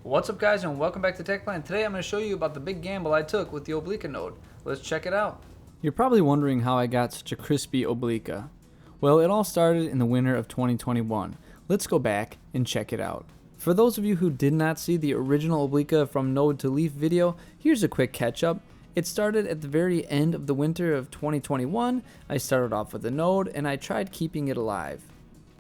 What's up guys, and welcome back to TechPlan. Today I'm going to show you about the big gamble I took with the Obliqua node. Let's check it out. You're probably wondering how I got such a crispy Obliqua. Well, it all started in the winter of 2021. Let's go back and check it out. For those of you who did not see the original Obliqua from node to leaf video, here's a quick catch up. It started at the very end of the winter of 2021. I started off with a node and I tried keeping it alive.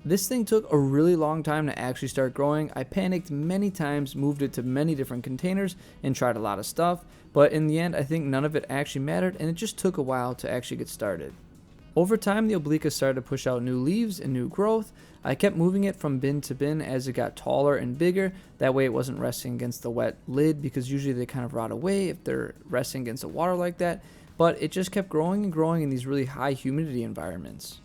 This thing took a really long time to actually start growing. I panicked many times, moved it to many different containers, and tried a lot of stuff, but in the end I think none of it actually mattered and it just took a while to actually get started. Over time the Obliqua started to push out new leaves and new growth. I kept moving it from bin to bin as it got taller and bigger, that way it wasn't resting against the wet lid because usually they kind of rot away if they're resting against the water like that, but it just kept growing and growing in these really high humidity environments.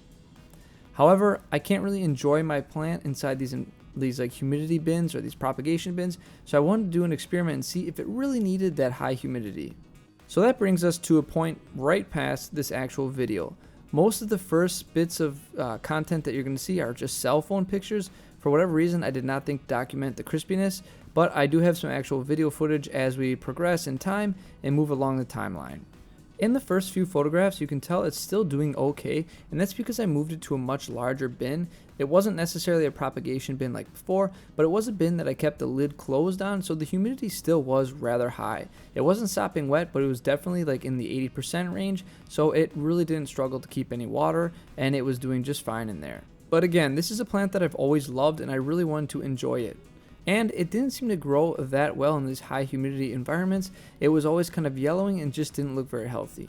However, I can't really enjoy my plant inside these like humidity bins or these propagation bins, so I wanted to do an experiment and see if it really needed that high humidity. So that brings us to a point right past this actual video. Most of the first bits of content that you're going to see are just cell phone pictures. For whatever reason, I did not think to document the crispiness, but I do have some actual video footage as we progress in time and move along the timeline. In the first few photographs, you can tell it's still doing okay, and that's because I moved it to a much larger bin. It wasn't necessarily a propagation bin like before, but it was a bin that I kept the lid closed on, so the humidity still was rather high. It wasn't sopping wet, but it was definitely like in the 80% range, so it really didn't struggle to keep any water, and it was doing just fine in there. But again, this is a plant that I've always loved, and I really wanted to enjoy it. And it didn't seem to grow that well in these high humidity environments. It was always kind of yellowing and just didn't look very healthy.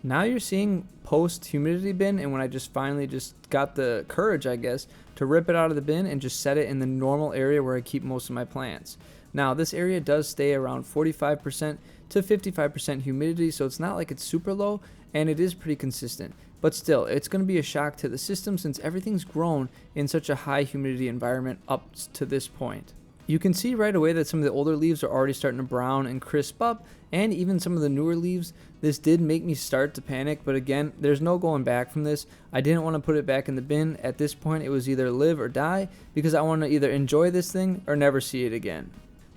Now you're seeing post humidity bin, and when I just finally got the courage, I guess, to rip it out of the bin and just set it in the normal area where I keep most of my plants. Now this area does stay around 45% to 55% humidity, so it's not like it's super low, and it is pretty consistent. But still, it's going to be a shock to the system since everything's grown in such a high humidity environment up to this point. You can see right away that some of the older leaves are already starting to brown and crisp up, and even some of the newer leaves. This did make me start to panic, but again, there's no going back from this. I didn't want to put it back in the bin. At this point, it was either live or die because I want to either enjoy this thing or never see it again.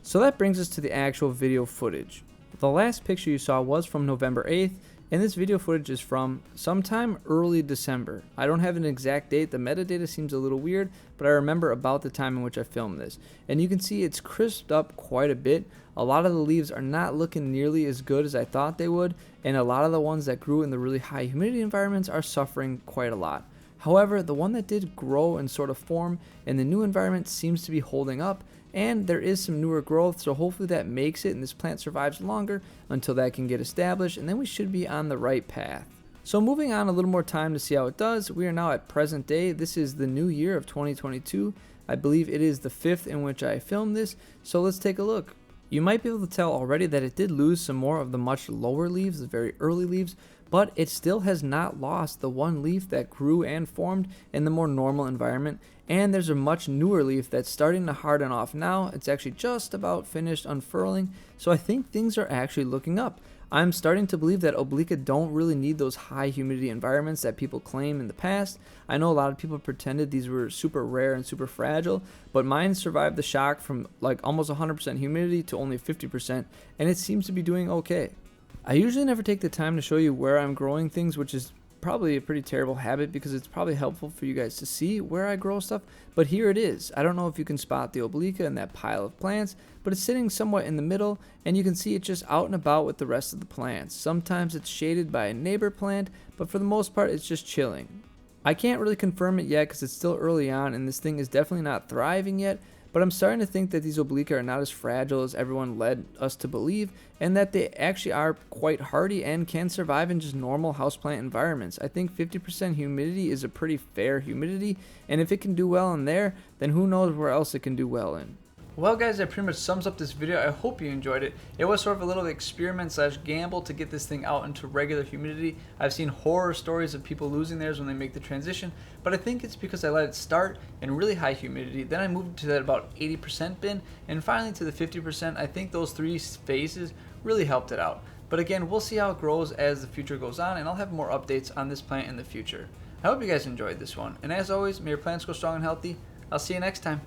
So that brings us to the actual video footage. The last picture you saw was from November 8th, and this video footage is from sometime early December. I don't have an exact date. The metadata seems a little weird, but I remember about the time in which I filmed this. And you can see it's crisped up quite a bit. A lot of the leaves are not looking nearly as good as I thought they would, and a lot of the ones that grew in the really high humidity environments are suffering quite a lot. However, the one that did grow and sort of form in the new environment seems to be holding up, and there is some newer growth, so hopefully that makes it and this plant survives longer until that can get established, and then we should be on the right path. So moving on a little more time to see how it does, we are now at present day. This is the new year of 2022. I believe it is the 5th in which I filmed this, so let's take a look. You might be able to tell already that it did lose some more of the much lower leaves, the very early leaves, but it still has not lost the one leaf that grew and formed in the more normal environment, and there's a much newer leaf that's starting to harden off now. It's actually just about finished unfurling, so I think things are actually looking up. I'm starting to believe that Obliqua don't really need those high humidity environments that people claim in the past. I know a lot of people pretended these were super rare and super fragile, but mine survived the shock from like almost 100% humidity to only 50%, and it seems to be doing okay. I usually never take the time to show you where I'm growing things, which is probably a pretty terrible habit because it's probably helpful for you guys to see where I grow stuff, but here it is. I don't know if you can spot the Obliqua in that pile of plants, but it's sitting somewhat in the middle, and you can see it just out and about with the rest of the plants. Sometimes it's shaded by a neighbor plant, but for the most part it's just chilling. I can't really confirm it yet because it's still early on and this thing is definitely not thriving yet, but I'm starting to think that these Obliqua are not as fragile as everyone led us to believe, and that they actually are quite hardy and can survive in just normal houseplant environments. I think 50% humidity is a pretty fair humidity, and if it can do well in there, then who knows where else it can do well in. Well guys, that pretty much sums up this video. I hope you enjoyed it. It was sort of a little experiment slash gamble to get this thing out into regular humidity. I've seen horror stories of people losing theirs when they make the transition, but I think it's because I let it start in really high humidity, then I moved to that about 80% bin, and finally to the 50%. I think those three phases really helped it out. But again, we'll see how it grows as the future goes on, and I'll have more updates on this plant in the future. I hope you guys enjoyed this one, and as always, may your plants grow strong and healthy. I'll see you next time.